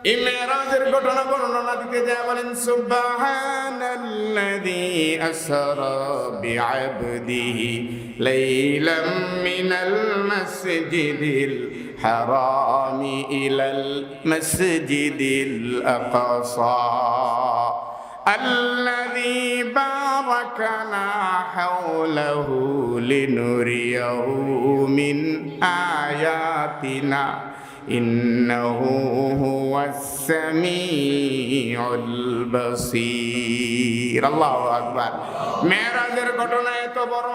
এই মেরাজের ঘটনা বর্ণনা দিতে যায় বলেন সুবহানাল্লাযী আসরা বিআবদিহি লাইলাম মিনাল মাসজিদিল হারামি ইলাল মাসজিদিল আকসা الذي باركنا حوله لنريه من آياتنا إنه هو السميع البصير الله أكبر মেরাজের ঘটনা এত বড়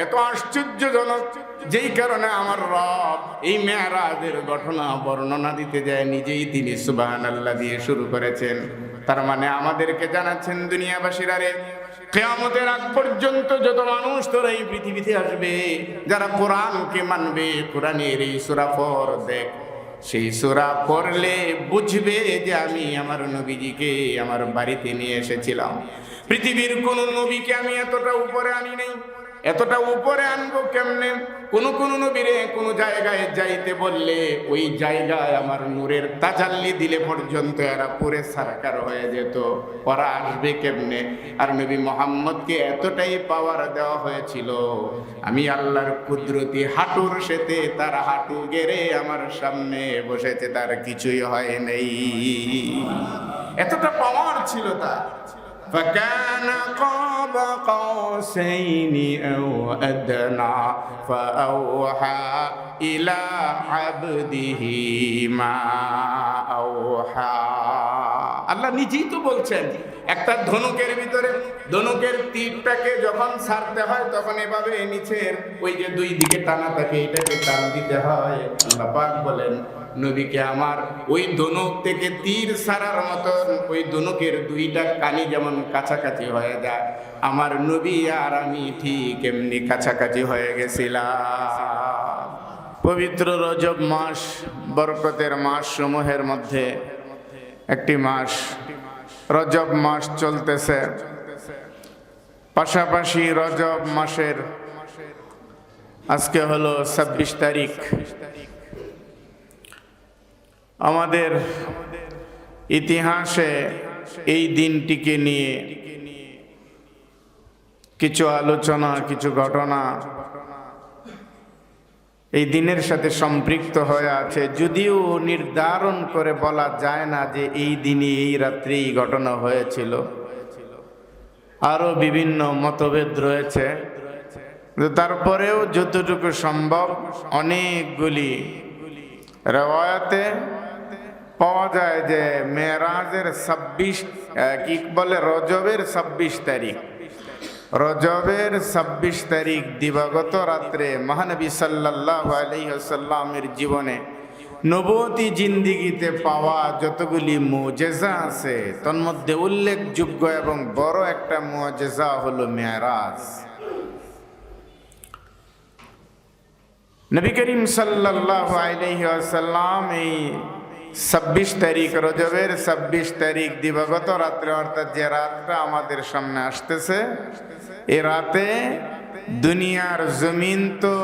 এত আশ্চর্যজনক যেই কারণে আমার রব এই মেরাজের ঘটনা বর্ণনা দিতে যায় নিজেই তিনি সুবহানাল্লাহ দিয়ে শুরু করেছেন। তার মানে আমাদেরকে জানাচ্ছেন দুনিয়াবাসীরা রে, কিয়ামতের আগ পর্যন্ত যত মানুষ তোরা এই পৃথিবীতে আসবে, যারা কোরআনকে মানবে, কোরআনের এই সূরা পড় দেখ, সেই সূরা পড়লে বুঝবে যে আমি আমার নবীজিকে আমার বাড়িতে নিয়ে এসেছিলাম। পৃথিবীর কোন নবীকে আমি এতটা উপরে আনি নাই। এতটা উপরে আনবো কেমনে? কোন নবীরে কোন জায়গায় যাইতে বললে ওই জায়গায় আমার নূরের তাজাল্লি দিলে পর্যন্ত এরা পুরে সারকার হয়ে যেত। ওরা আসবে কেমনে? আর নবী মুহাম্মদকে এতটাই পাওয়ার দেওয়া হয়েছিল, আমি আল্লাহর কুদরতি হাঁটুর সাথে তার হাঁটু গেড়ে আমার সামনে বসেছে, তার কিছুই হয় নাই। এতটা পাওয়ার ছিল তার। فكان قاب قوسين أو أدنى فأوحى إلى عبده ما أوحى আল্লাহ নিজেই তো বলছেন, একটা ধনুকের ভিতরে ধনুকের তীরটাকে যখন ছাড়তে হয় তখন এভাবে নিচের ওই যে দুই দিকে টানা থাকে, এটাকে টান দিতে হয়। আল্লাহ পাক বলেন নবীকে আমার ওই ধনুক থেকে তীর ছাড়ার মতন ওই ধনুকের দুইটা কানি যেমন কাছাকাছি হয়ে যায়, আমার নবী আর আমি ঠিক এমনি কাছাকাছি হয়ে গেছিলাম। পবিত্র রজব মাস বরকতের মাস সমূহের মধ্যে একটি মাস রজব মাস চলতেছে। পাশাপাশি রজব মাসের আজকে হলো 26 তারিখ। আমাদের ইতিহাসে এই দিনটিকে নিয়ে কিছু আলোচনা, কিছু ঘটনা এই দিনের সাথে সম্পৃক্ত হয়ে আছে, যদিও নির্ধারণ করে বলা যায় না যে এই দিনই এই রাত্রে এই ঘটনা হয়েছিল। আরো বিভিন্ন মতভেদ রয়েছে, তারপরেও যতটুকু সম্ভব অনেকগুলি রওয়ায়াতে পাওয়া যায় যে মেরাজের 26 কি বলে রজবের 26 তারিখ, রজবের 26 তারিখ দিবাগত রাত্রে মহানবী সাল্লাল্লাহু আলাইহি ওয়াসাল্লামের জীবনে নবুয়তি জিন্দেগিতে পাওয়া যতগুলি মুজিজা আছে তার মধ্যে উল্লেখযোগ্য এবং বড় একটা মুজিজা হলো মেরাজ। নবী করিম সাল্লাল্লাহু আলাইহি ওয়াসাল্লাম এই 26 তারিখ রজবের 26 তারিখ দিবাগত রাত্রে, অর্থাৎ যে রাতটা আমাদের সামনে আসতেছে, এই রাতে দুনিয়ার জমিন তো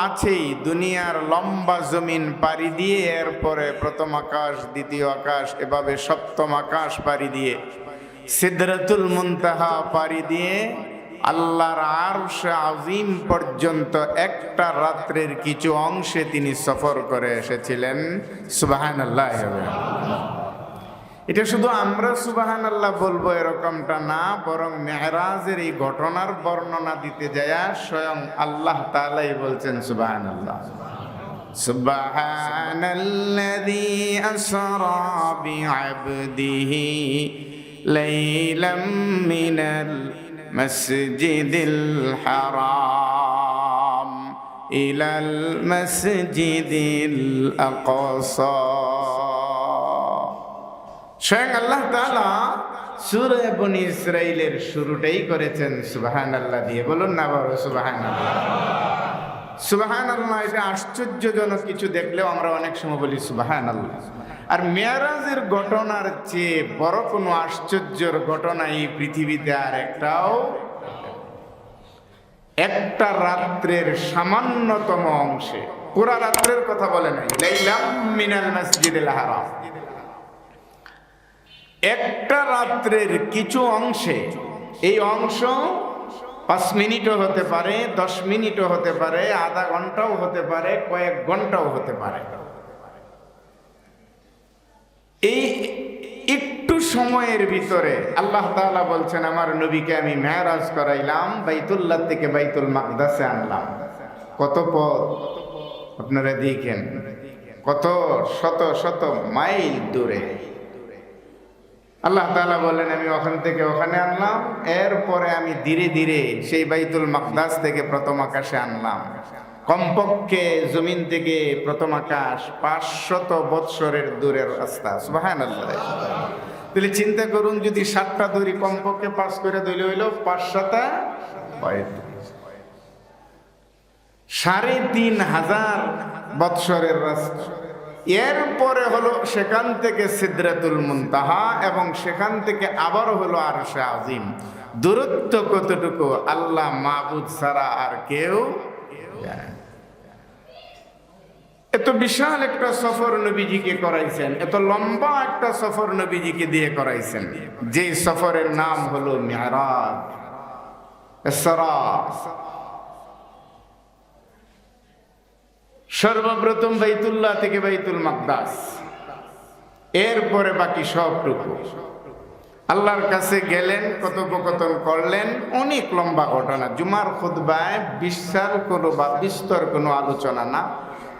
আছেই, দুনিয়ার লম্বা জমিন পাড়ি দিয়ে এরপরে প্রথম আকাশ, দ্বিতীয় আকাশ, এভাবে সপ্তম আকাশ পাড়ি দিয়ে সিদরাতুল মুনতাহা পাড়ি দিয়ে আল্লাহর আরশ আজিম পর্যন্ত একটা রাত্রের কিছু অংশে তিনি সফর করে এসেছিলেন। সুবহানাল্লাহ। এটা শুধু আমরা সুবহানাল্লাহ বলবো এরকমটা না, বরং মেরাজের এই ঘটনার বর্ণনা দিতে যায় স্বয়ং আল্লাহ তাআলাই বলছেন সুবহানাল্লাহ। সুবহানাল্লাযী আসরা বিআবদিহি লাইলাম মিনাল মসজিদিল হারাম ইলাল মসজিদিল আকসা। স্বয়ং আল্লাহ তাআলা সূরা বনী ইসরাঈলের শুরুটাই করেছেন সুবহানাল্লাহ দিয়ে। বলুন না বাবা সুবহানাল্লাহ। সুবহানাল্লাহ, এটা আশ্চর্যজনক কিছু দেখলেও আমরা অনেক সময় বলি সুবহানাল্লাহ। আর মেরাজের ঘটনার চেয়ে বড় কোনো আশ্চর্যের ঘটনা এই পৃথিবীতে আর একটাও, একটা রাত্রের সামান্যতম অংশে, পুরা রাত্রের কথা বলে নাই, লাইলাম মিনাল মসজিদিল হারাম, একটা রাত্রের কিছু অংশে, এই অংশ 5 মিনিটও হতে পারে, 10 মিনিটও হতে পারে, আধা ঘন্টাও হতে পারে, কয়েক ঘন্টাও হতে পারে, এই একটু সময়ের ভিতরে আল্লাহ তাআলা বলছেন আমার নবীকে আমি মেরাজ করাইলাম, বাইতুল্লাহ থেকে বাইতুল মাকদাসে আনলাম। কত পথ আপনারা দেখেন, কত শত শত মাইল দূরে। আল্লাহ তাআলা বলেন আমি ওখান থেকে ওখানে আনলাম, এরপরে আমি ধীরে ধীরে সেই বাইতুল মাকদাস থেকে প্রথম আকাশে আনলাম। কমপক্ষে জমিন থেকে প্রথম আকাশ 500 বৎসরের দূরের রাস্তা। সুবহানাল্লাহ। তাহলে চিন্তা করুন, যদি 7টা দড়ি কমপক্ষে পাস করে দিলে হইল 5×7 3500 বৎসরের রাস্তা। এরপরে হলো সেখান থেকে সিদরাতুল মুনতাহা এবং সেখান থেকে আবার হলো আরশে আজিম। দূরত্ব কতটুকু আল্লাহ মাবুদ ছাড়া আর কেউ জানে। এত বিশাল একটা সফর নবীজিকে করাইছেন, এত লম্বা একটা সফর নবীজিকে দিয়ে করাইছেন, যে সফরের নাম হলো মিরাজ, ইসরা। সর্বপ্রথম বাইতুল্লাহ থেকে বাইতুল মাকদাস, এরপরে বাকি সবটুকু। আল্লাহর কাছে গেলেন, কথোপকথন করলেন, অনেক লম্বা ঘটনা। জুমার খুতবায় বিশাল কোনো বা বিস্তর কোনো আলোচনা না।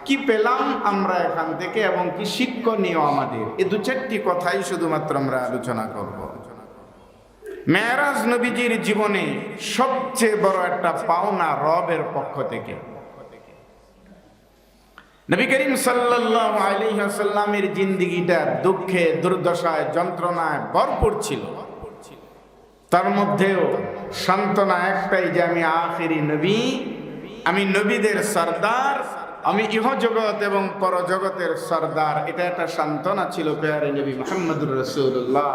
কি পেলাম আমরা এখান থেকে এবং কি শিক্ষণীয় আমাদের, এই 2-4টি কথাই শুধুমাত্র আমরা আলোচনা করব। মেরাজ নবীজির জীবনে সবচেয়ে বড় একটা পাওনা রবের পক্ষ থেকে। নবী করিম সাল্লাল্লাহু আলাইহি ওয়াসাল্লামের জিন্দেগিটা দুঃখে, দুর্দশায়, যন্ত্রণায় ভরপুর ছিল। তার মধ্যেও সান্ত্বনা একটাই যে আমি আখিরি নবী, আমি নবীদের সরদার, আমি ইহজগৎ এবং পরজগতের সরদার। এটা একটা সান্ত্বনা ছিল প্যারে নবী মুহাম্মদুর রাসূলুল্লাহ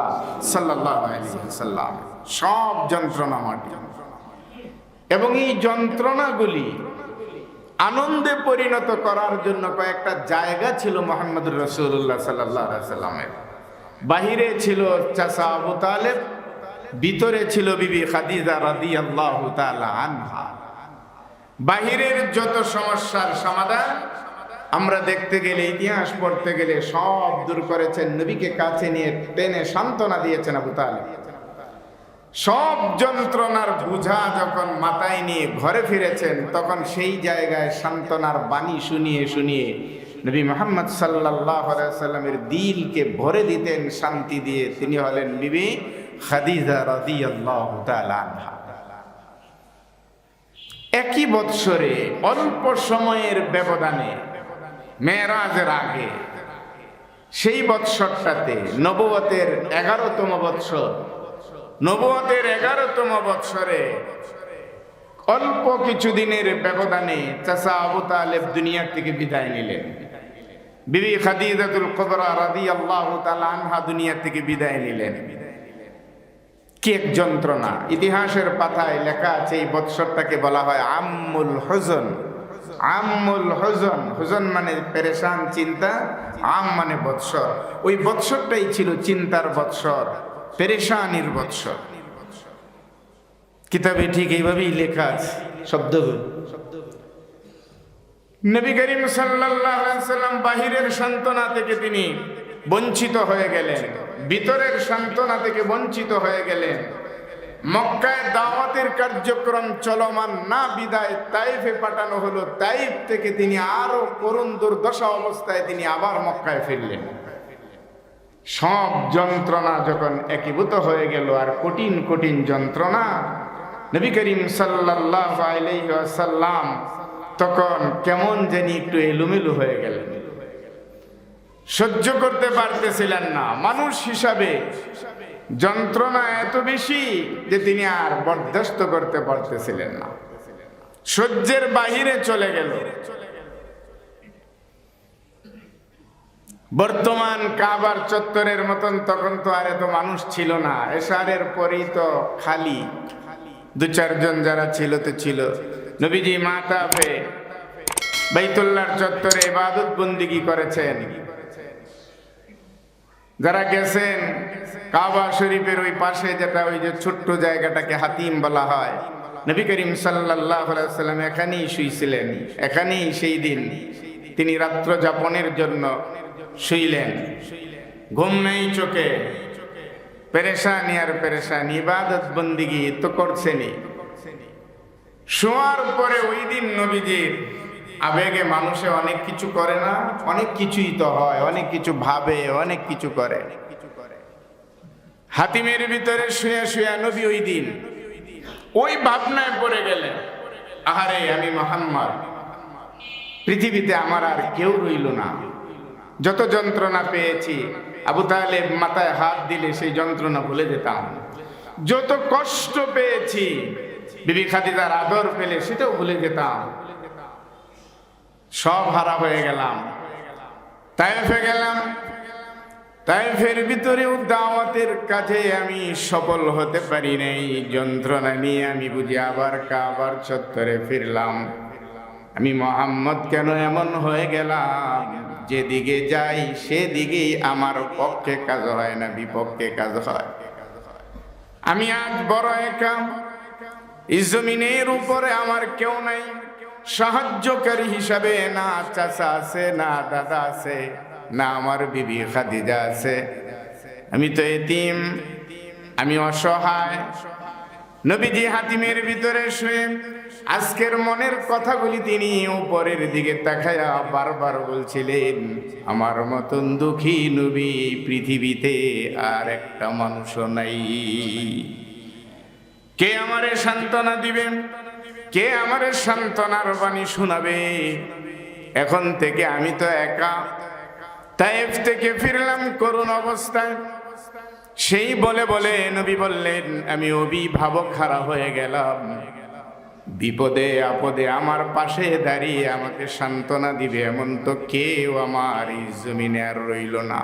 সাল্লাল্লাহু আলাইহি ওয়াসাল্লাম। সব যন্ত্রণা মাটি, এবং এই যন্ত্রণাগুলি আনন্দে পরিণত করার জন্য কয়েকটা জায়গা ছিল মুহাম্মদুর রাসূলুল্লাহ সাল্লাল্লাহু আলাইহি ওয়াসাল্লামের। বাহিরে ছিল চাচা আবু তালেব, ভিতরে ছিল বিবি খাদিজা রাদিয়াল্লাহু তাআলা আনহা। বাহিরের যত সমস্যার সমাধান আমরা দেখতে গেলে, ইতিহাস পড়তে গেলে সব দূর করেছেন, নবীকে কাছে নিয়ে টেনে সান্ত্বনা দিয়েছেন আবু তালেব। সব যন্ত্রণার বোঝা যখন মাথায় নিয়ে ঘরে ফিরেছেন, তখন সেই জায়গায় সান্ত্বনার বাণী শুনিয়ে শুনিয়ে নবী মুহাম্মদ সাল্লাল্লাহু আলাইহি ওয়াসাল্লামের দিলকে ভরে দিতেন শান্তি দিয়ে। তিনি হলেন বিবি খাদিজা রাদিয়াল্লাহু তাআলা আনহা। একই বৎসরে অল্প সময়ের ব্যবধানে মেরাজের আগে, সেই বৎসরটাতে নবুয়তের 11তম বৎসর, নবুয়তের 11তম বৎসরে অল্প কিছুদিনের ব্যবধানে চাচা আবু তালেব দুনিয়া থেকে বিদায় নিলেন। বিবি খাদিজাতুল কুবরা রাদিয়াল্লাহু তাআলা আনহা দুনিয়া থেকে বিদায় নিলেন। কি এক যন্ত্রণা! ইতিহাসের পাতায় লেখা আছে এই বৎসরটাকে বলা হয় আম্মুল হুজন। আম্মুল হুজন, হুজন মানে পেরেশান, চিন্তা, আম মানে বৎসর। ওই বৎসরটাই ছিল চিন্তার বৎসর, পেরেশানির বৎসর। কিতাবে ঠিক এইভাবেই লেখা আছে শব্দগুলো। নবী করিম সাল্লাল্লাহু আলাইহি ওয়াসাল্লাম বাহিরের সান্ত্বনা থেকে তিনি বঞ্চিত হয়ে গেলেন, ভিতরের সান্ত্বনা থেকে বঞ্চিত হয়ে গেলেন। মক্কায় দাওয়াতের কার্যক্রম চলমান না বিদায় তাইফে পাঠানো হলো। তাইফ থেকে তিনি আরো করুণ দুর্দশা অবস্থায় তিনি আবার মক্কায় ফিরলেন। সব যন্ত্রণা যখন একীভূত হয়ে গেল, আর কঠিন কঠিন যন্ত্রণা, নবী করিম সাল্লাল্লাহু আলাইহি ওয়াসাল্লাম তখন কেমন জানি একটু এলোমেলো হয়ে গেলেন। সহ্য করতে পারতেছিলেন না। মানুষ হিসাবে যন্ত্রণা এত বেশি যে তিনি আর বরদাস্ত করতে পারতেছিলেন না, সহ্যের বাহিরে চলে গেল। বর্তমান কাবার চত্বরের মতন তখন তো আর এত মানুষ ছিল না। এশারের পরেই তো খালি, 2-4 জন যারা ছিল তো ছিল। নবীজি মাতাফে বাইতুল্লাহর চত্বরে ইবাদত বন্দেগী করেছেন। যারা গেছেন কাবা শরীফের ওই পাশে যেটা ওই যে ছোট্ট জায়গাটাকে হাতিম বলা হয়, নবী করিম সাল্লাল্লাহু আলাইহি ওয়াসাল্লাম এখানেই শুইছিলেন। এখানেই সেই দিন তিনি রাত্র যাপনের জন্য শুইলেন। ঘুম নেই চোখে, পেরেশানি আর পেরেশানি, ইবাদত বন্দিগি তো করছেনই। শোয়ার পরে ওই দিন নবীজির আবেগে মানুষে অনেক কিছু করে না, অনেক কিছুই তো হয়, অনেক কিছু ভাবে, অনেক কিছু করে। হাতিমের ভিতরে শুয়ে শুয়ে নবী ওই দিন ওই ভাবনায় পড়ে গেলেন, আহারে আমি মুহাম্মদ, পৃথিবীতে আমার আর কেউ রইল না। যত যন্ত্রণা পেয়েছি, আবু তালেব মাথায় হাত দিলে সেই যন্ত্রণা ভুলে যেতাম। যত কষ্ট পেয়েছি, বিবি খাদিজার আদর পেলে সেটাও ভুলে যেতাম। সব হারা হয়ে গেলাম। তায়েফে গেলাম, তায়েফের ভিতরেও দাওয়াতের কাজে আমি সফল হতে পারি নাই। যন্ত্রণা নিয়ে আমি বুঝি আবার কাবার চত্বরে ফিরলাম। আমি মুহাম্মদ কেন এমন হয়ে গেলাম, যেদিকে যাই সেদিকেই আমার পক্ষে কাজ হয় না, বিপক্ষে কাজ হয়। আমি আজ বড় একা, এই জমিনের উপরে আমার কেউ নাই সাহায্যকারী হিসাবে। না চাচা আছে, না দাদা আছে, না আমার বিবি খাদিজা আছে। আমি তো এতিম, আমি অসহায়। নবীজি হাতিমের ভিতরে শুয়ে আজকের মনের কথাগুলি তিনি উপরের দিকে তাকায়া বারবার বলছিলেন, আমার মতন দুঃখী নবী পৃথিবীতে আর একটা মানুষও নাই। কে আমারে সান্ত্বনা দিবেন, কে আমারে সান্ত্বনার বাণী শোনাবে? এখন থেকে আমি তো একা। তায়েফ থেকে ফিরলাম করুণ অবস্থায়। সেই বলে বলে নবী বললেন, আমি অভিভাবক হারা হয়ে গেলাম। বিপদে আপদে আমার পাশে দাঁড়িয়ে আমাকে সান্ত্বনা দিবে এমন তো কেউ আমার এই জমিনে আর রইল না।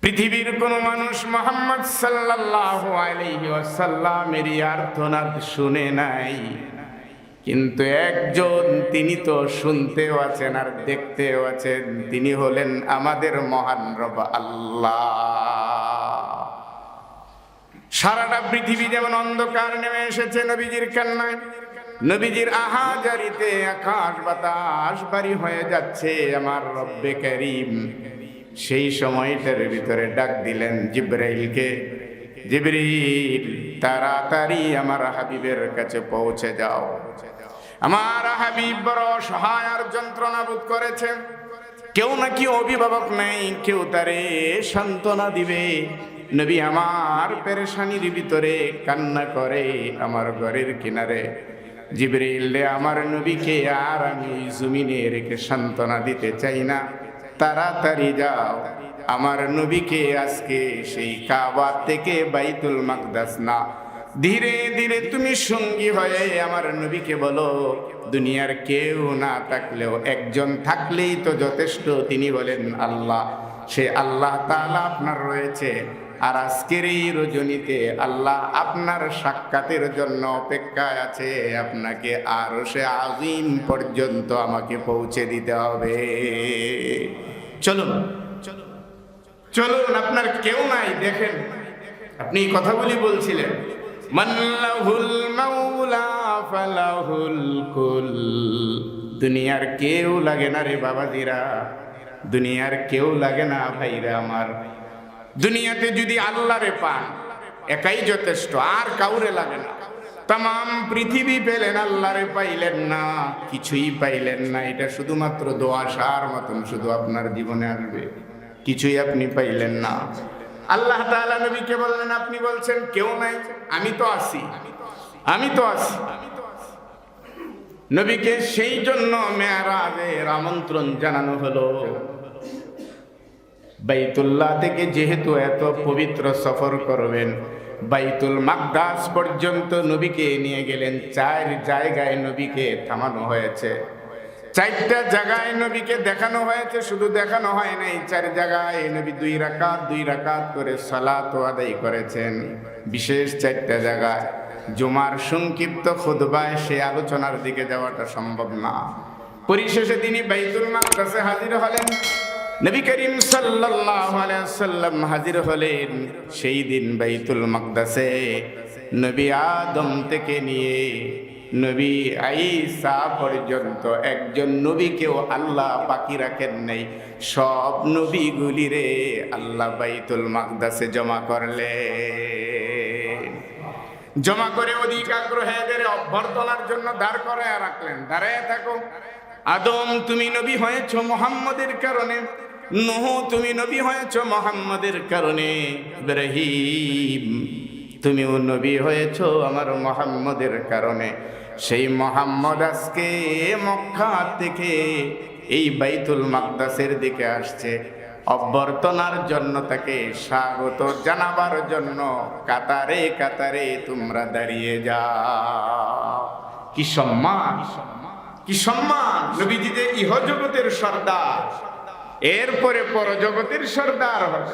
পৃথিবীর কোন মানুষ মুহাম্মদ সাল্লাল্লাহু আলাইহি ওয়াসাল্লামের আর্তনাদ শুনে নাই, কিন্তু একজন তিনি তো শুনতেও আছেন আর দেখতেও আছেন। তিনি হলেন আমাদের মহান রব আল্লাহ। সারাটা পৃথিবী যেমন অন্ধকার নেমে এসেছে নবীজির কান্নায়, নবীজির আহাজারিতে আকাশ বাতাস ভারী হয়ে যাচ্ছে আমার রব্বে কারীম সেই সময়টার ভিতরে ডাক দিলেন জিবরাইলকে, জিবরিল তাড়াতাড়ি আমার হাবিবের কাছে পৌঁছে যাও। আমার হাবিব বড় সহায় আর যন্ত্রণা বোধ করেছে। কেউ নাকি অভিভাবক নেই, কেউ তারে সান্ত্বনা দিবে। নবী আমার পেরেশানির ভিতরে কান্না করে আমার ঘরের কিনারে। জিবরিল রে, আমার নবীকে আর আমি জমিনে রেখে সান্ত্বনা দিতে চাই না, তাড়াতাড়ি যাও। আমার নবীকে আজকে সেই কাবা থেকে বাইতুল মাকদাস না, ধীরে ধীরে তুমি সঙ্গী হয়ে আমার নবীকে বলো, দুনিয়ার কেউ না থাকলেও একজন থাকলেই তো যথেষ্ট। তিনি বলেন আল্লাহ। সে আল্লাহ তাআলা আপনার রয়েছে, আর আজকের এই রজনীতে আল্লাহ আপনার সাক্ষাতের জন্য অপেক্ষায় আছে। আপনাকে আরশে আজিম পর্যন্ত আমাকে পৌঁছে দিতে হবে। চলুন চলুন, আপনার কেউ নাই। দেখেন, আপনি কথাগুলি বলছিলেন, মাল্লাহুল মাওলা ফালাহুল কুল। দুনিয়ার কেউ লাগে না রে বাবাজিরা, দুনিয়ার কেউ লাগে না ভাইরা আমার। দুনিয়াতে যদি আল্লাহরে পান একাই যথেষ্ট, আর কাউরে লাগে না। তাম পৃথিবী পেলেন, আল্লাহরে পাইলেন না, কিছুই পাইলেন না। এটা শুধুমাত্র দোয়াশার মতন শুধু আপনার জীবনে আসবে, কিছুই আপনি পাইলেন না। আল্লাহ তাআলা নবীকে বললেন, আপনি বলছেন কেউ নাই, আমি তো আছি, আমি তো আছি। নবীকে সেই জন্য মেরাজের আমন্ত্রণ জানানো হলো। বাইতুল্লাহ থেকে যেহেতু এত পবিত্র সফর করবেন, বাইতুল মাকদাস পর্যন্ত নবীকে নিয়ে গেলেন। 4 জায়গায় নবীকে থামানো হয়েছে, 4টা জায়গায় নবীকে দেখানো হয়েছে। শুধু দেখানো হয় নাই, 4 জায়গায় নবী 2 রাকাত করে সালাত আদায় করেছেন। বিশেষ 4টা জায়গায় জুমার সংক্ষিপ্ত খুতবায় সে আলোচনার দিকে যাওয়াটা সম্ভব না। পরিশেষে তিনি বাইতুল মাকদাসে হাজির হলেন। নবী করিম সাল্লাল্লাহু আলাইহি ওয়াসাল্লাম হাজির হলেন সেই দিন বাইতুল মাকদাসে। নবী আদম থেকে নিয়ে নবী ঈসা পর্যন্ত একজন নবীকেও আল্লাহ বাকি রাখেন নাই। সব নবীগুলিরে আল্লাহ বাইতুল মাকদাসে জমা করলেন। জমা করে অধিক আগ্রহে এদের অভ্যর্থনার জন্য দাঁড় করায় রাখলেন। দাঁড়ায় থাকো, আদম তুমি নবী হয়েছ মুহাম্মদের কারণে, নূহ তুমি নবী হয়েছ মুহাম্মদের কারণে, ইব্রাহিম তুমিও নবী হয়েছ আমার মুহাম্মদের কারণে। সেই মুহাম্মদ আজকে মক্কা থেকে এই বাইতুল মাকদাসের দিকে আসছে। অভ্যর্থনার জন্য তাকে স্বাগত জানাবার জন্য কাতারে কাতারে তোমরা দাঁড়িয়ে যাও। কি সম্মান, কি সম্মান! নবীজিদের ইহজগতের সর্দার, এরপরে পরজগতের সর্দার হবে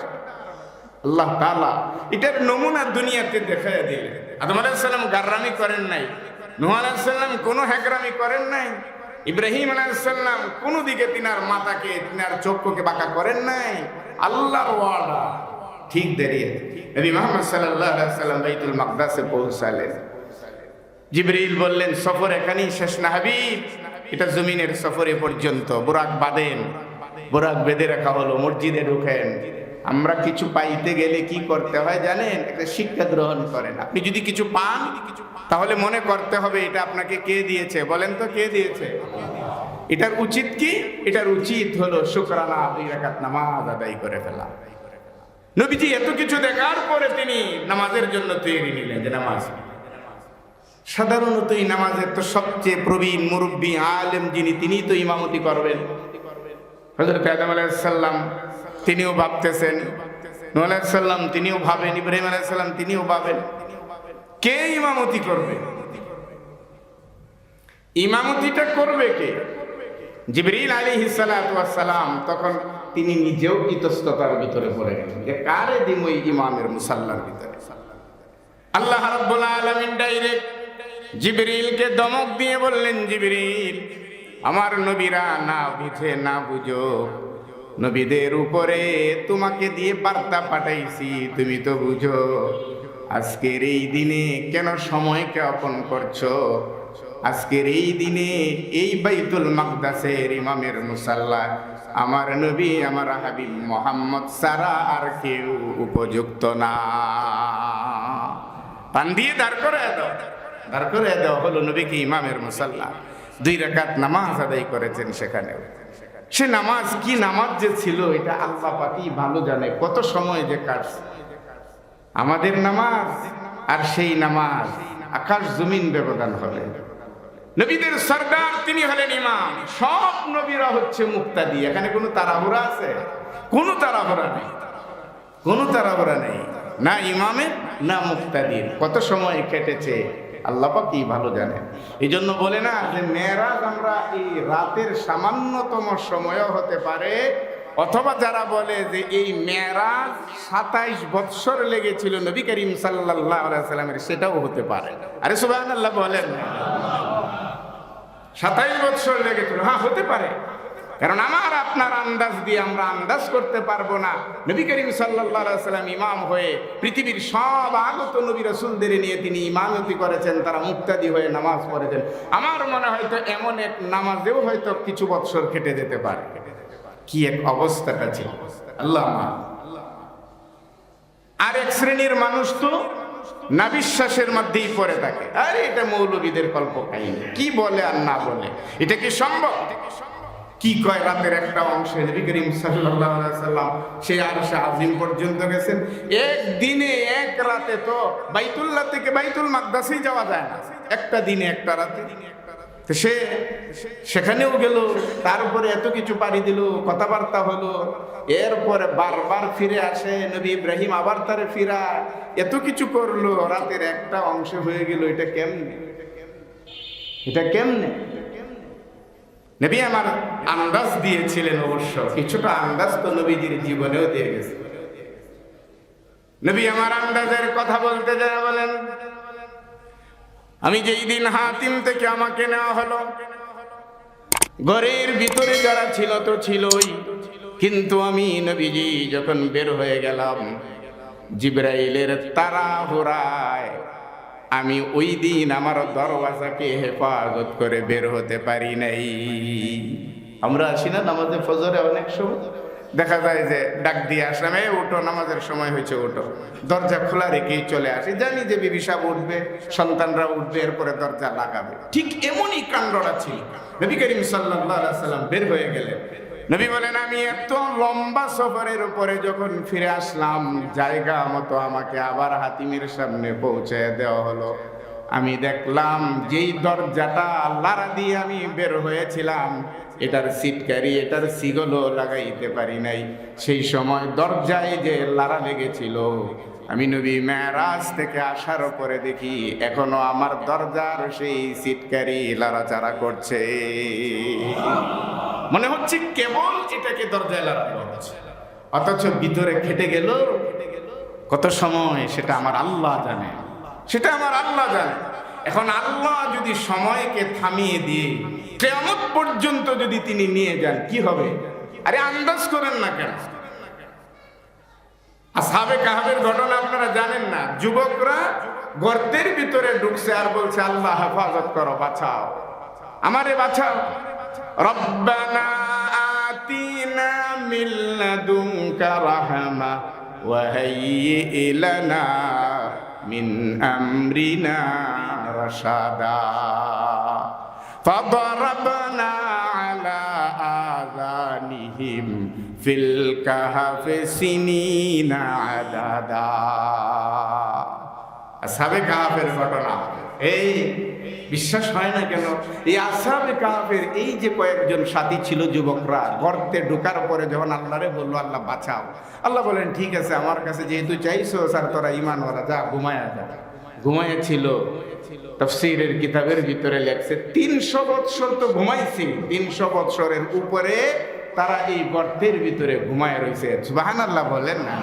আল্লাহ তাআলা। এটার নমুনা দুনিয়াতে দেখায় দিলেন। আদম আলাইহিস সালাম গাররামি করেন নাই, নূহ আলাইহিস সালাম কোনো হ্যাকরামি করেন নাই, ইব্রাহিম আলাইহিস সালাম কোনো দিকে তিনার মাথাকে তিনার চক্ষুকে বাঁকা করেন নাই। আল্লাহর ওয়াদা ঠিক দাঁড়িয়ে নবী মুহাম্মদ সাল্লাল্লাহু আলাইহি ওয়াসাল্লাম বাইতুল মাকদাসে পৌঁছালেন। জিবরিল বললেন, সফর এখানেই শেষ না হাবিব, এটা জমিনের সফরে পর্যন্ত। বুরাক বাঁধেন, বুরাক বেঁধে রাখা হলো, মসজিদে ঢুকেন। আমরা কিছু পাইতে গেলে কি করতে হয় জানেন? একটা শিক্ষা গ্রহণ করেন। আপনি যদি কিছু পান তাহলে মনে করতে হবে এটা আপনাকে কে দিয়েছে। বলেন তো কে দিয়েছে? এটার উচিত কি? এটার উচিত হলো শুকরানা 2 রাকাত নামাজ আদায় করে ফেলা। নবীজি এত কিছু দেখার পরে তিনি নামাজের জন্য তৈরি নিলেন যে নামাজ। সাধারণত এই নামাজের তো সবচেয়ে প্রবীণ মুরব্বী আলেম যিনি, তিনিই তো ইমামতি করবেন। হযরত আদম আলাইহিস সালাম তিনিও ভাবতেছেন, নূহ আলাইহিস সালাম তিনিও ভাবেন, ইব্রাহিম আলাইহিস সালাম তিনিও ভাবেন, কে ইমামতি করবে? ইমামতিটা করবে কে? জিবরিল আলাইহিস সালাতু ওয়াস সালাম তখন তিনি নিজেও ইতস্ততার ভিতরে পড়ে গেলেন যে কারে দিম ওই ইমামের মুসাল্লার ভিতরে। আল্লাহ রাব্বুল আলামিন ডাইরেক্ট জিবরিলকে ধমক দিয়ে বললেন, জিবরিল আমার নবীরা না বুঝে না বুঝো, নবীদের উপরে তোমাকে দিয়ে বার্তা পাঠাইছি, তুমি তো বুঝো। আজকের এই দিনে কেন সময়কে আপন করছো? আজকের এই দিনে এই বাইতুল মাকদাসের ইমামের মুসাল্লা আমার নবী আমার হাবিব মুহাম্মদ ছাড়া আর কেউ উপযুক্ত না। পান দিয়ে দাঁড় করে দাও, দাঁড় করে দেওয়া হলো নবীকে ইমামের মুসাল্লা। 2 রাকাত নামাজ আদায় করেছেন সেখানে। সে নামাজ কি নামাজ যে ছিল এটা আল্লাহ পাকই ভালো জানে। কত সময় যে কাটছে আমাদের নামাজ আর সেই নামাজ, আকাশ জমিন ব্যবধান হবে। নবীদের সরদার তিনি হলেন ইমাম, সব নবীরা হচ্ছে মুক্তাদি। এখানে কোনো তাড়াহুড়া আছে? কোনো তাড়াহুড়া নেই, কোনো তাড়াহুড়া নেই, না ইমামের না মুক্তাদির। কত সময় কেটেছে আল্লাহ পাকই ভালো জানেন। এই জন্য বলে না যে মেরাজ আমরা এই রাতের সামান্যতম সময়ও হতে পারে, অথবা যারা বলে যে এই মেরাজ 27 বৎসর লেগেছিল নবী করিম সাল্লাল্লাহু আলাইহি ওয়াসাল্লামের, সেটাও হতে পারে। আরে সুবহানাল্লাহ বলেন। 27 বৎসর লেগেছিল, হ্যাঁ হতে পারে। কারণ আমার আপনার আন্দাজ দিয়ে আমরা আন্দাজ করতে পারবো না। নবী করিম সাল্লাল্লাহু আলাইহি ওয়াসাল্লাম ইমাম হয়ে পৃথিবীর সব আগত নবী রাসূলদের নিয়ে তিনি ইমামতি করেছেন, তারা মুক্তাদি হয়ে নামাজ পড়েছেন। আমার মনে হয় তো এমন এক নামাজেও হয়তো কিছু বৎসর কেটে যেতে পারে। কি এক অবস্থাটা ছিল আল্লাহ। আর এক শ্রেণীর মানুষ তো না বিশ্বাসের মধ্যেই পড়ে থাকে, আরে এটা মৌলবীদের কল্পকাহিনী, কি বলে আর না বলে, এটা কি সম্ভব? কি কয় রাতের একটা অংশে নবী করিম সাল্লাল্লাহু আলাইহি ওয়াসাল্লাম সেই আরশে আজিম পর্যন্ত গেছেন। এক দিনে এক রাতে তো বাইতুল্লাহ থেকে বাইতুল মাকদাসেই যাওয়া যায় না, একটা দিনে একটা রাতে। তো সে সেখানেও গেল, তার উপরে এত কিছু পাড়ি দিল, কথাবার্তা হলো, এরপরে বারবার ফিরে আসে নবী ইব্রাহিম, আবার তারে ফিরা, এত কিছু করলো, রাতের একটা অংশ হয়ে গেল। এটা কেমনে? এটা কেমনে? নবী আমার আন্দাজ দিয়েছিলেন, অবশ্য কিছুটা আন্দাজ তো নবীজির জীবনেও দিয়ে গেছে। নবী আমার আন্দাজের কথা বলতে যায় বলেন, আমি যেই দিন হাতিম থেকে আমাকে নেওয়া হলো, ঘরের ভিতরে যারা ছিল তো ছিলই, কিন্তু আমি নবীজি যখন বের হয়ে গেলাম, জিবরাইলের তাড়াহুড়ায় আমি ওই দিন আমার দরওয়াজাকে হেফাজত করে বের হতে পারি নাই। আমরা আসি না নামাজে ফজরে, অনেক সময় দেখা যায় যে ডাক দিয়ে আসলাম, এই উঠো, নামাজের সময় হয়েছে, উঠো। দরজা খোলা রেখেই চলে আসি, জানি যে বিবি সাহেব উঠবে, সন্তানরা উঠবে, এরপরে দরজা লাগাবে। ঠিক এমনই কাণ্ডটা ছিল। নবী করিম সাল্লাল্লাহু আলাইহি সাল্লাম বের হয়ে গেলেন। নবী বলেন, আমি এত লম্বা সফরের উপরে যখন ফিরে আসলাম, জায়গা মতো আমাকে আবার হাতিমের সামনে পৌঁছে দেওয়া হলো। আমি দেখলাম যেই দরজাটা লারা দিয়ে আমি বের হয়েছিলাম, এটার সিটকারি, এটার সিগলও লাগাইতে পারি নাই। সেই সময় দরজায় যে লারা লেগেছিল, আমি নবী মেরাজ থেকে আসার পরে দেখি এখনো আমার দরজার সেই সিটকারি লাড়াচাড়া করছে। মনে হচ্ছে কেবল এটাকে দরজায় লাগানো হচ্ছে, অথচ ভিতরে খেটে গেল কত সময়, সেটা আমার আল্লাহ জানে, সেটা আমার আল্লাহ জানে। এখন আল্লাহ যদি সময়কে থামিয়ে দিয়ে কিয়ামত পর্যন্ত যদি তিনি নিয়ে যান, কি হবে? আরে আন্দাজ করেন না কেন? আসহাবে কাহফের ঘটনা আপনারা জানেন না? যুবকরা গর্তের ভিতরে ঢুকছে আর বলছে, আল্লাহ হেফাজত করো, বাঁচাও, আমারে বাঁচাও। রব্বানা আতিনা মিন লাদুনকা রাহমা ওয়া হাইয়্যি লানা মিন আমরিনা রাশাদা ফাদরাবনা আলা আযানিহিম ফিল কাহফি সিনিনা আদাদা। আসহাবে কাহফের ঘটনা। এই বিশ্বাস হয় না কেন? এই আসহাবে কাহফের এই যে কয়েকজন সাথী ছিল যুবকরা, গর্তে ঢোকার পরে যখন আল্লাহরে বললো, আল্লাহ বাঁচাও, আল্লাহ বলেন, ঠিক আছে, আমার কাছে যেহেতু চাইছো, স্যার তোরা ইমান ওরা, যা ঘুমায়া যা। ঘুমায়া ছিল। তাফসীরের কিতাবের ভিতরে লেখছে 300 বৎসর তো ঘুমাইছি, 300 বৎসরের উপরে তারা এই গর্তের ভিতরে ঘুমায় রয়েছে। সুবহানাল্লাহ বলেন না?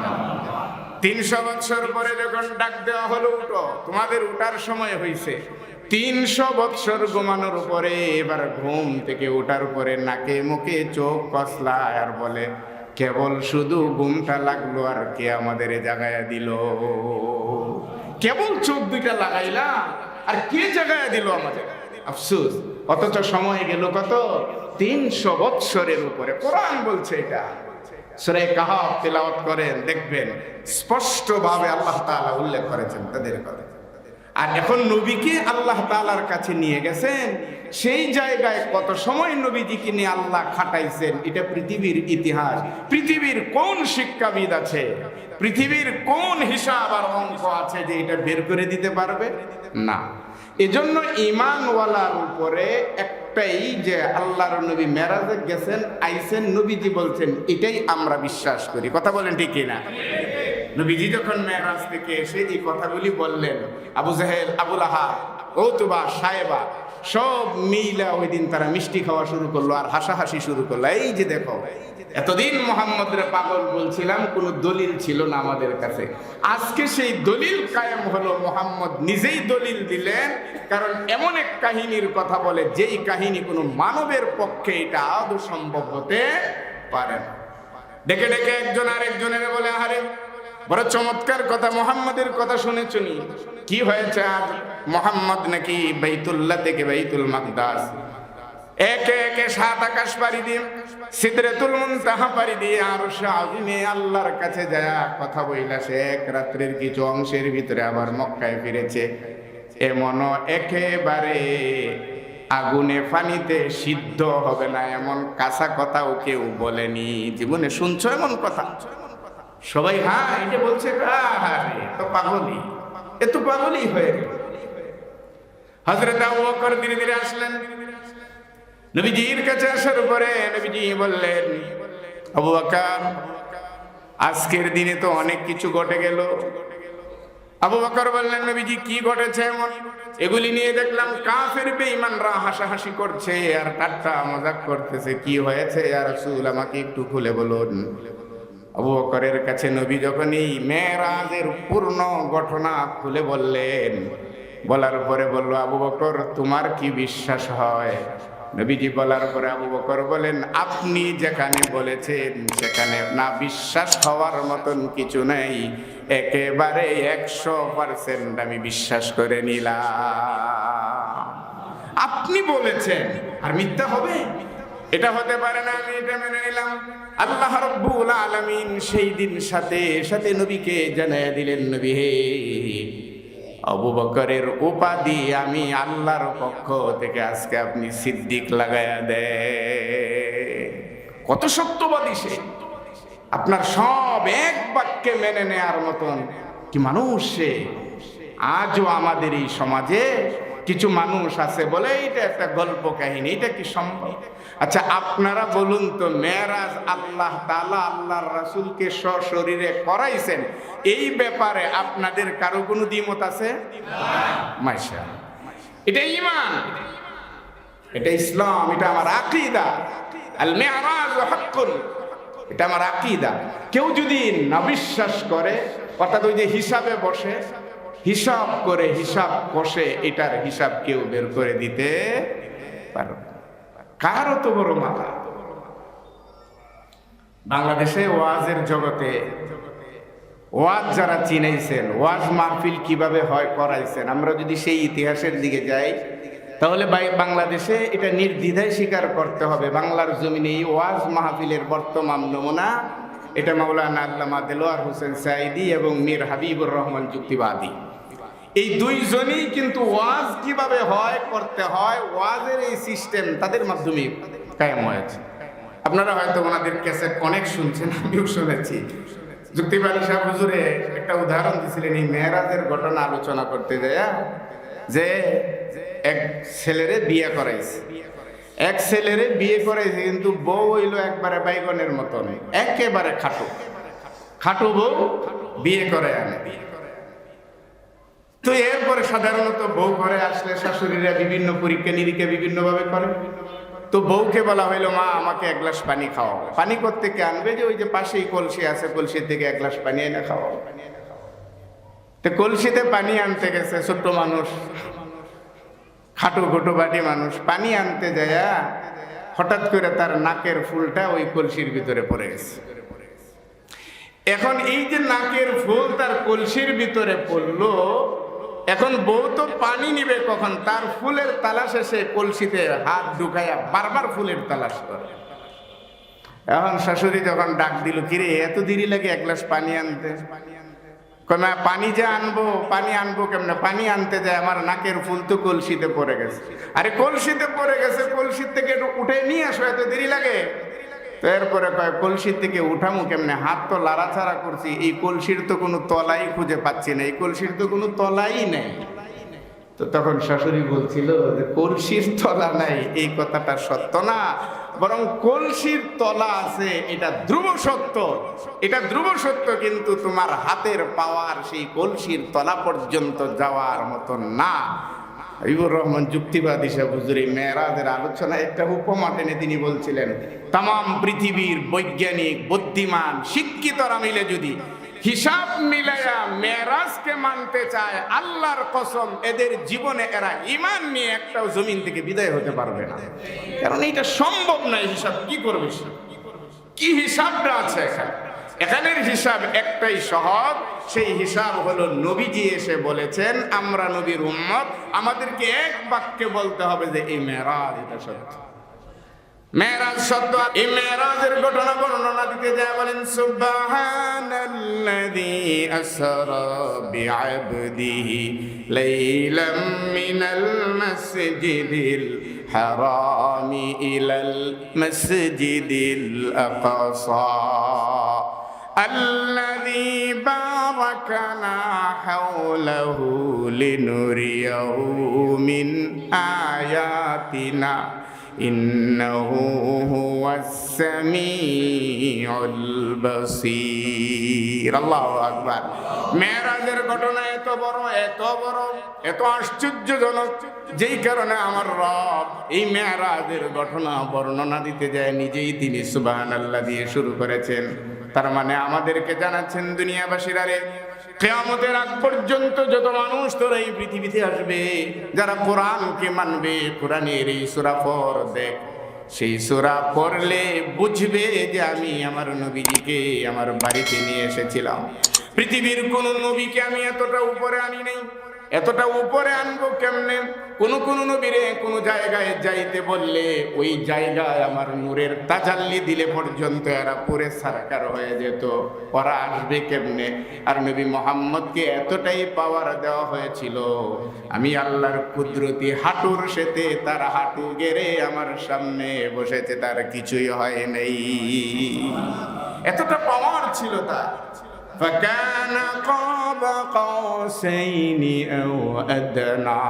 300 বৎসর পরে যখন ডাক দেওয়া হলো, উঠো, তোমাদের উঠার সময় হয়েছে। 300 বৎসর ঘুমানোর উপরে এবার ঘুম থেকে ওঠার পরে নাকে মুখে চোখ কসলায় আর বলে, কেবল শুধু ঘুমটা লাগলো আর কে আমাদের জাগায়া দিল? কেবল চোখ দুইটা লাগাইলা আর কে জাগায়া দিল আমাদের? আফসোস। অথচ সময় গেল কত? 300 বৎসরের উপরে। কোরআন বলছে এটা। সূরা কাহফ তেলাওয়াত করেন, দেখবেন স্পষ্টভাবে আল্লাহ তাআলা উল্লেখ করেছেন তাদের কথা। আর এখন নবীকে আল্লাহ তাআলার কাছে নিয়ে গেছেন, সেই জায়গায় কত সময় নবীজিকে নিয়ে আল্লাহ খাটাইছেন, এটা পৃথিবীর ইতিহাস। পৃথিবীর কোন শিক্ষাবিদ আছে, পৃথিবীর কোন হিসাব আর অঙ্ক আছে যে এটা বের করে দিতে পারবে? না। এজন্য ঈমানওয়ালার উপরে একটাই, যে আল্লাহর নবী মেরাজে গেছেন, আইছেন, নবীজি বলছেন, এটাই আমরা বিশ্বাস করি। কথা বলেন ঠিক কিনা? নবীজি যখন মেরাজ থেকে এসে এই কথাগুলি বললেন, আবু জাহেল, আবু লাহাব, উতবা, সায়েবা সব মিলা ওই দিন তারা মিষ্টি খাওয়া শুরু করলো আর হাসাহাসি শুরু করলো। এই যে দেখো, এতদিন মুহাম্মদের পাগল বলছিলাম, কোনো দলিল ছিল না আমাদের কাছে, আজকে সেই দলিল কায়েম হলো। মুহাম্মদ নিজেই দলিল দিলেন, কারণ এমন এক কাহিনীর কথা বলে যেই কাহিনী কোনো মানবের পক্ষে এটা আদৌ সম্ভব হতে পারে না। ডেকে ডেকে একজন আরেকজনের বলে, আরে বড় চমৎকার কথা, মুহাম্মদের কথা শুনেছ নি? কি হয়েছে আজ? মুহাম্মদ নাকি বাইতুল্লাহ থেকে বাইতুল মাকদাস একে একে 7 আকাশ পাড়ি দিয়ে, সিদরাতুল মুনতাহা পাড়ি দিয়ে আরশে আযিমে আল্লাহর কাছে যায় কথা বইলা সে এক রাত্রির কিছু অংশের ভিতরে আবার মক্কায় ফিরেছে। এমনও একেবারে আগুনে পানিতে সিদ্ধ হবে না এমন কাঁচা কথাও কেউ বলেনি। জীবনে শুনছো এমন কথা? সবাই হ্যাঁ এটা বলছে, তো পাগলই, এ তো পাগলই হয়ে গেল। হযরত আবু বকর ধীরে ধীরে আসলেন। নবীজির কাছে আসার পরে নবীজি বললেন, আবু বকর, আজকের দিনে তো অনেক কিছু ঘটে গেল। আবু বকর বললেন, নবীজি কি ঘটেছে এমন? এগুলি নিয়ে দেখলাম কাফের বেঈমানরা হাসাহাসি করছে আর ঠাট্টা মজাক করতেছে। কি হয়েছে ইয়া রাসূল, আমাকে একটু খুলে বলুন। আবু বকরের কাছে নবী যখন এই মেরাজের পূর্ণ ঘটনা খুলে বললেন, বলার পরে বলল, আবু বকর, তোমার কি বিশ্বাস হয় নবীজি বলার পরে আবু বকর বলেন, আপনি যেখানে বলেছেন সেখানে না বিশ্বাস হওয়ার মতন কিছু নেই, একেবারে 100% আমি বিশ্বাস করে নিলাম। আপনি বলেছেন আর মিথ্যা হবে? এটা হতে পারে না, আমি এটা মেনে নিলাম। আল্লাহ রাব্বুল আলামিন সেই দিন সাথে সাথে নবীকে জানিয়ে দিলেন, নবী হে, আবু বকরের উপাধি আমি আল্লাহর পক্ষ থেকে আজকে আপনি সিদ্দিক লাগায়া দে। কত সত্যবাদী সে! আপনার সব এক বাক্যে মেনে নেয়ার মতন কি মানুষ সে! আজও আমাদের এই সমাজে কিছু মানুষ আছে বলে এটা একটা গল্প কাহিনী, এটা কি সম্ভব? আচ্ছা আপনারা বলুন তো, মেরাজ আল্লাহ তাআলা আল্লাহর রাসূলকে সশরীরে করাইছেন, এই ব্যাপারে আপনাদের কারো কোনো দ্বিমত আছে? মাশাআল্লাহ, এটা ঈমান, এটা ইসলাম, এটা আমার আকীদা। আল মিরাজ হাক্কুন, এটা আমার আকীদা। কেউ যদি না বিশ্বাস করে, অর্থাৎ ওই যে হিসাবে বসে, হিসাব করে হিসাব কষে, এটার হিসাব কেউ বের করে দিতে পারবে। কার তো বড় মাথা! বাংলাদেশে ওয়াজের জগতে ওয়াজ যারা চিনাইছেন, ওয়াজ মাহফিল কিভাবে হয় করাইছেন, আমরা যদি সেই ইতিহাসের দিকে যাই তাহলে বাংলাদেশে এটা নির্দ্বিধায় স্বীকার করতে হবে, বাংলার জমিনে এই ওয়াজ মাহফিলের বর্তমান নমুনা এটা মাওলানা আল্লামা দেলোয়ার হোসেন সাঈদী এবং মীর হাবিবুর রহমান যুক্তিবাদী। এই দুইজনই কিন্তু ওয়াজ কিভাবে হয় করতে হয়, ওয়াজের এই সিস্টেম তাদের মাধ্যমে কায়েম হয়েছে। আপনারা হয়তো ওনাদের ক্যাসেট অনেক শুনছেন, আমিও শুনেছি। যুক্তিবাদী সাহেব হুজুরে একটা উদাহরণ দিয়েছিলেন এই মেরাজের ঘটনা আলোচনা করতে যায়, যে এক ছেলেরে বিয়ে করাইছে, এক ছেলেরে বিয়ে করাইছে, কিন্তু বউ হইল একবারে বাইগনের মতন, একেবারে খাটো খাটো বউ বিয়ে করে আনে। তো এরপরে সাধারণত বউ ঘরে আসলে শাশুড়িরা বিভিন্ন পরীক্ষা নিরীক্ষা বিভিন্ন ভাবে করে। তো বউকে বলা হইলো, মা আমাকে এক গ্লাস পানি খাওয়াও। পানি কোত্থেকে আনবে? যে ওই যে পাশেই কলসি আছে, কলসি থেকে এক গ্লাস পানি এনে খাওয়াও। তো কলসিতে পানি আনতে গেছে ছোট্ট মানুষ, খাটো খোটো বাটি মানুষ, পানি আনতে যায় হঠাৎ করে তার নাকের ফুলটা ওই কলসির ভিতরে পড়ে গেছে। এখন এই যে নাকের ফুল তার কলসির ভিতরে পড়লো, এখন বউ তো পানি নিবে কখন? তার ফুলের তালাশে সে কলসিতে হাত ঢুকাইয়া বারবার ফুলের তালাশ করে। এখন শাশুড়ি যখন ডাক দিল, কিরে এত দেরি লাগে এক গ্লাস পানি আনতে? কমা পানি যে আনবো, পানি আনবো কেমনে? পানি আনতে যায় আমার নাকের ফুল তো কলসিতে পড়ে গেছে। আরে কলসিতে পড়ে গেছে, কলসির থেকে একটু উঠে নিয়ে আসো, এত দেরি লাগে? তো এরপরে কয়, কলসির থেকে উঠামু কেমনে? হাত তো লাড়াছাড়া করছি, এই কলসির তো কোনো তলাই খুঁজে পাচ্ছি না, এই কলসির তো কোনো তলাই নেই। তো তখন শাশুড়ি বলছিল যে কলসির তলা নাই এই কথাটা সত্য না, বরং কলসির তলা আছে, এটা ধ্রুব সত্য, এটা ধ্রুব সত্য, কিন্তু তোমার হাতের পাওয়ার সেই কলসির তলা পর্যন্ত যাওয়ার মতন না। হাবিবুর রহমান যুক্তিবাদী সাহেব হুজুর এই মেরাজের আলোচনায় একটা উপমা টেনে তিনি বলছিলেন, তাম পৃথিবীর বৈজ্ঞানিক বুদ্ধিমান শিক্ষিতরা মিলে যদি হিসাব মিলাইয়া মেরাজকে মানতে চায়, আল্লাহর কসম এদের জীবনে এরা ঈমান নিয়ে একটাও জমিন থেকে বিদায় হতে পারবে না। কারণ এটা সম্ভব নয়। হিসাব কি করবে? কি হিসাবটা আছে এখানে? এখানের হিসাব একটাই সহজ, সেই হিসাব হলো নবীজি এসে বলেছেন আমরা নবীর উম্মত, আমাদেরকে এক বাক্যে বলতে হবে যে এই মেরাজ এটা সত্য, মেরাজ সত্য। এই মেরাজের ঘটনা বর্ণনা দিতে যায় বলেন, সুবহানাল্লাযী আসরা বিআবদিহি লাইলাম মিনাল মাসজিদিল হারামি ইলাল মাসজিদিল আকসা الذي باركنا حوله لنريه من آياتنا إنه هو السميع البصير الله أكبر মেরাজের ঘটনা এত বড় এত বড় এত আশ্চর্যজনক, যেই কারণে আমার রব এই মেরাজের ঘটনা বর্ণনা দিতে যায় নিজেই তিনি সুবহানাল্লাহ দিয়ে শুরু করেছেন। তার মানে আমাদেরকে জানাচ্ছেন দুনিয়াবাসীরা রে, কিয়ামতের আগ পর্যন্ত যত মানুষ তোরা এই পৃথিবীতে আসবে, যারা কোরআনকে মানবে, কোরআনের এই সূরা পড় দেখ, সেই সূরা পড়লে বুঝবে যে আমি আমার নবীজিকে আমার বাড়িতে নিয়ে এসেছিলাম। পৃথিবীর কোন নবীকে আমি এতটা উপরে আনি নাই। এতটা উপরে আনবো কেমনে? কোন নবীরে কোন জায়গায় যাইতে বললে ওই জায়গায় আমার নূরের তাজাল্লি দিলে পর্যন্ত এরা পুরে সারকার হয়ে যেত। ওরা আসবে কেমনে? আর নবী মুহাম্মদকে এতটাই পাওয়ার দেওয়া হয়েছিল, আমি আল্লাহর কুদরতি হাঁটুর সাথে তার হাঁটু গেড়ে আমার সামনে বসেছে, তার কিছুই হয় নাই। এতটা পাওয়ার ছিল তার। فكان قاب قوسين أو أدنى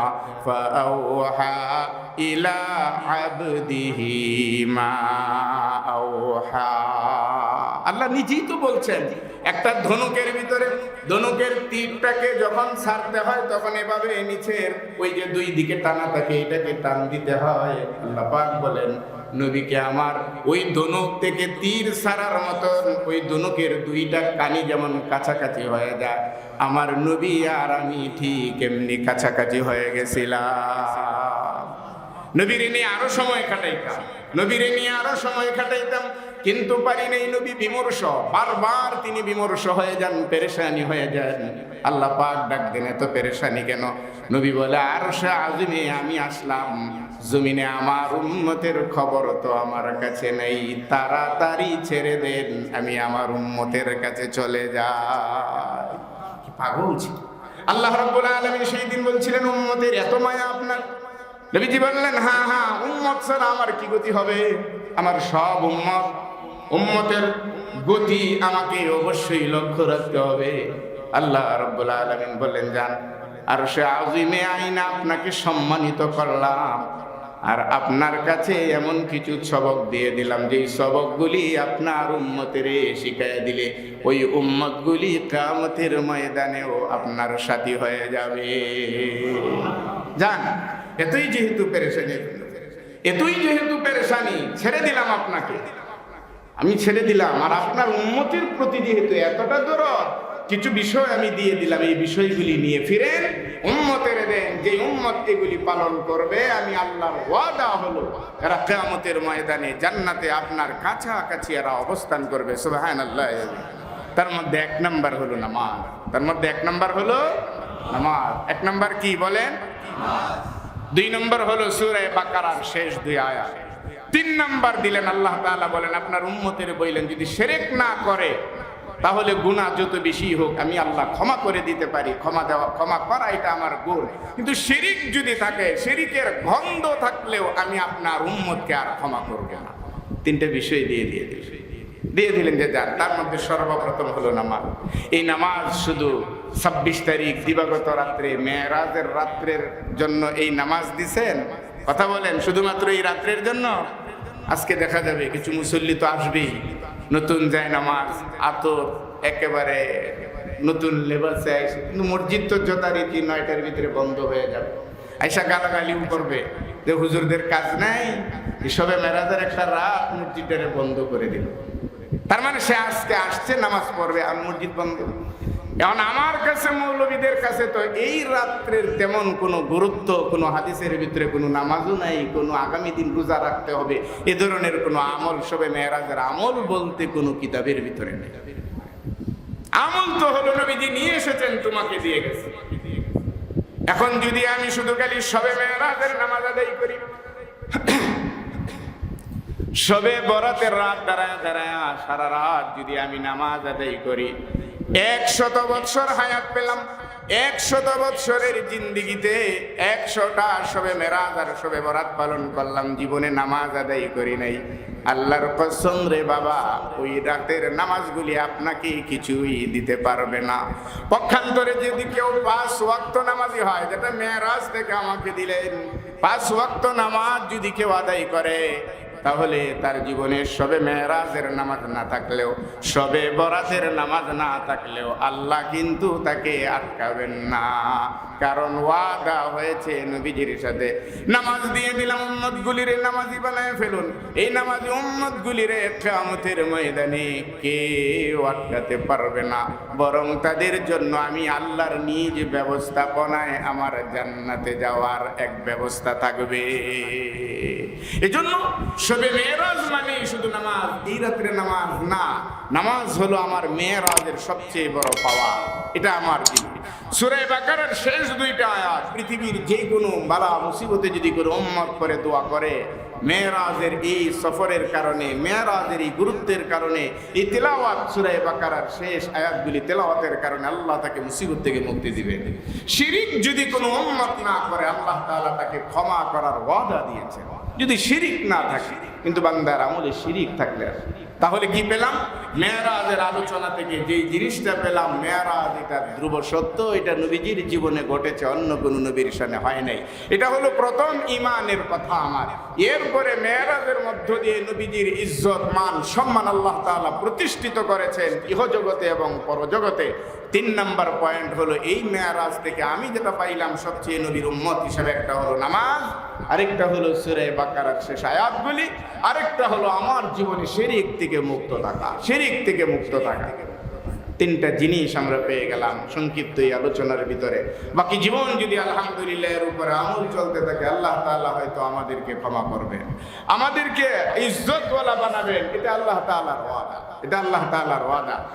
فأوحى إلى عبده ما أوحى। আল্লাহ নিজেই তো বলছেন, একটা ধনুকের ভিতরে ধনুকের তীরটাকে যখন ছাড়তে হয় তখন এভাবে নিচের ওই যে দুই দিকে টানা থাকে, এটাকে টান দিতে হয়। আল্লাহ পাক বলেন নবীকে আমার ওই ধনুক থেকে তীর ছাড়ার মতন ওই ধনুকের দুইটা কানি যেমন কাছাকাছি হয়ে যায়, আমার নবী আর আমি ঠিক এমনি কাছাকাছি হয়ে গেছিলাম। নবীরে নিয়ে আরো সময় কাটাইতাম, কিন্তু পারি নাই। নবী বিমর্ষ, বারবার তিনি বিমর্ষ হয়ে যান, পেরেশানি হয়ে যান। আল্লাহ পাক ডাক দেন, এত পেরেশানি কেন? নবী বলে আরশে আজিমে আমি আসলাম, জমিনে আমার উম্মতের খবর তো আমার কাছে নেই, তাড়াতাড়ি ছেড়ে দেন, আমি আমার উম্মতের কাছে চলে যাই। কি পাগল ছিল আল্লাহ রাব্বুল আলামিন। সেই দিন বলছিলেন উম্মতের এত মায়া আপনার। নবীজি বললেন হ্যাঁ, উম্মত ছাড়া আমার কি গতি হবে? আমার সব উম্মতের গতি আমাকে অবশ্যই লক্ষ্য রাখতে হবে। আল্লাহ রাব্বুল আলামিন বললেন যান, আরশে আজিমে আইনা আপনাকে সম্মানিত করলাম, আর আপনার কাছে এমন কিছু সবক দিয়ে দিলাম, যেই সবকগুলি আপনার উম্মতের শিখাইয়া দিলে ওই উম্মতগুলি কিয়ামতের ময়দানেও আপনার সাথী হয়ে যাবে। যান, এতই যেহেতু পেরেশানি, ছেড়ে দিলাম আপনাকে, আমি ছেড়ে দিলাম। আর আপনার উম্মতের প্রতি যেহেতু এতটা দরদ, কিছু বিষয় আমি দিয়ে দিলাম, এই বিষয়গুলি নিয়ে ফিরেন, উম্মতের দেন। যে উম্মত এগুলি পালন করবে, আমি আল্লাহর ওয়াদা হলো এরা কিয়ামতের ময়দানে জান্নাতে আপনার কাছাকাছি এরা অবস্থান করবে। সুবহানাল্লাহ। তার মধ্যে এক নাম্বার হলো নামাজ। এক নাম্বার কি বলেন? দুই নম্বর হলো সূরা বাকারার শেষ দুই আয়াত। তিন নাম্বার দিলেন আল্লাহ তাআলা বলেন আপনার উম্মতের বললেন যদি শিরক না করে তাহলে গুনাহ যত বেশি হোক আমি আল্লাহ ক্ষমা করে দিতে পারি। ক্ষমা করা এটা আমার গুণ, কিন্তু শিরক যদি থাকে, শিরকের গন্ধ থাকলেও আমি আপনার উম্মতকে আর ক্ষমা করব না। তিনটা বিষয় দিয়ে দিলেন যে যার। তার মধ্যে সর্বপ্রথম হলো নামাজ। এই নামাজ শুধু 26 তারিখ দিবাগত রাত্রে, মেরাজের রাত্রের জন্য এই নামাজ দিছেন? কথা বলেন, শুধুমাত্র এই রাত্রের জন্য? আজকে দেখা যাবে কিছু মুসল্লি তো আসবেই, নতুন যায় নামাজ, আতর, একেবারে নতুন লেবাসে, কিন্তু মসজিদ তো যথারীতি 9টার ভিতরে বন্ধ হয়ে যাবে। আইসা গালাগালিও করবে যে হুজুরদের কাজ নাই, এসবে মেরাজের একটা রাত মসজিদটারে বন্ধ করে দিল। তার মানে সে আজকে আসছে নামাজ পড়বে আর মসজিদ বন্ধ। এখন আমার কাছে, মৌলবীদের কাছে তো এই রাত্রের তেমন কোনো গুরুত্ব, কোনো হাদিসের ভিতরে কোনো নামাজও নাই, কোনো আগামী দিন রোজা রাখতে হবে এ ধরনের কোনো আমল, সবে মেরাজের আমল বলতে কোনো কিতাবের ভিতরে নেই। আমল তো হলো নবীজি নিয়ে এসেছেন, তোমাকে দিয়ে গেছে। এখন যদি আমি শুধু খালি সবে মেরাজের নামাজ আদায় করি, সবে বরাতের রাত দাঁড়ায় সারা রাত যদি আমি নামাজ আদায় করি, 100 বৎসর হায়াত পেলাম। 100 বৎসরের জিন্দিগিতে 100টা সবে মেরাজ আর সবে বরাত পালন করলাম, জীবনে নামাজ আদায় করি নাই। আল্লাহর কসম রে বাবা, ওই রাতের নামাজগুলি আপনাকে কিছুই দিতে পারবে না। পক্ষান্তরে যদি কেউ 5 ওয়াক্ত নামাজি হয়, যেটা মেরাজ থেকে আমাকে দিলেন, 5 ওয়াক্ত নামাজ যদি কেউ আদায় করে, তাহলে তার জীবনে শবে মেরাজের নামাজ না থাকলেও, শবে বরাতের নামাজ না থাকলেও আল্লাহ কিন্তু তাকে আটকাবেন না। কারণ ওয়াদা হয়েছে নবীজির সাথে, নামাজ দিয়ে দিলাম উম্মত গুলিরে নামাজি বানায় ফেলুন। এই নামাজি উম্মত গুলিরে কিয়ামতের ময়দানে কেউ আটকাতে পারবে না, বরং তাদের জন্য আমি আল্লাহর নিজ ব্যবস্থাপনায় আমার জান্নাতে যাওয়ার এক ব্যবস্থা থাকবে। এজন্য শবে মেরাজ মানে শুধু নামাজ, এই রাত্রে নামাজ না, নামাজ হলো আমার মেরাজের সবচেয়ে বড় পাওয়া। এটা আমার দিন। সূরা বাকারার শেষ দুইটা আয়াত, পৃথিবীর যে কোনো বালা মুসিবতে যদি কোনো উম্মত করে দোয়া করে, মেরাজের এই সফরের কারণে, মেরাজের এই গুরুত্বের কারণে, এই তেলাওয়াত সূরা বাকারার শেষ আয়াতগুলি তেলাওয়াতের কারণে আল্লাহ তাকে মুসিবত থেকে মুক্তি দিবেন। শিরিক যদি কোনো উম্মত না করে, আল্লাহ তাআলা তাকে ক্ষমা করার ওয়াদা দিয়েছেন, যদি শিরিক না থাকে। কিন্তু বান্দার আমলে শিরিক থাকলে, তাহলে কি পেলাম? মেরাজের আলোচনা থেকে যেই জিনিসটা পেলাম, মেরাজ এটা ধ্রুব সত্য, এটা নবীজির জীবনে ঘটেছে, অন্য কোনো নবীর শানে হয় নাই। এটা হলো প্রথম ঈমানের কথা আমার। এরপরে মেরাজের মধ্য দিয়ে নবীজির ইজ্জত, মান, সম্মান আল্লাহ তাআলা প্রতিষ্ঠিত করেছেন ইহজগতে এবং পরজগতে। 3 নম্বর পয়েন্ট হলো, এই মেরাজ থেকে আমি যেটা পাইলাম সবচেয়ে নবীর উম্মত হিসেবে, একটা হলো নামাজ, আরেকটা হলো সূরা বাকারার শেষ আয়াতগুলি, আরেকটা হলো আমার জীবনে শিরিক থেকে মুক্ত থাকা, শিরিক থেকে মুক্ত থাকা। 3টা জিনিস আমরা পেয়ে গেলাম সংক্ষিপ্ত এই আলোচনার ভিতরে। বাকি জীবন যদি আলহামদুলিল্লাহ এর উপরে আমল চলতে থাকে, আল্লাহ তাআলা হয়তো আমাদেরকে ক্ষমা করবেন, আমাদেরকে ইজ্জতওয়ালা বানাবেন। এটা আল্লাহ তাআলার ওয়াদা, এটা আল্লাহ তাআলার ওয়াদা।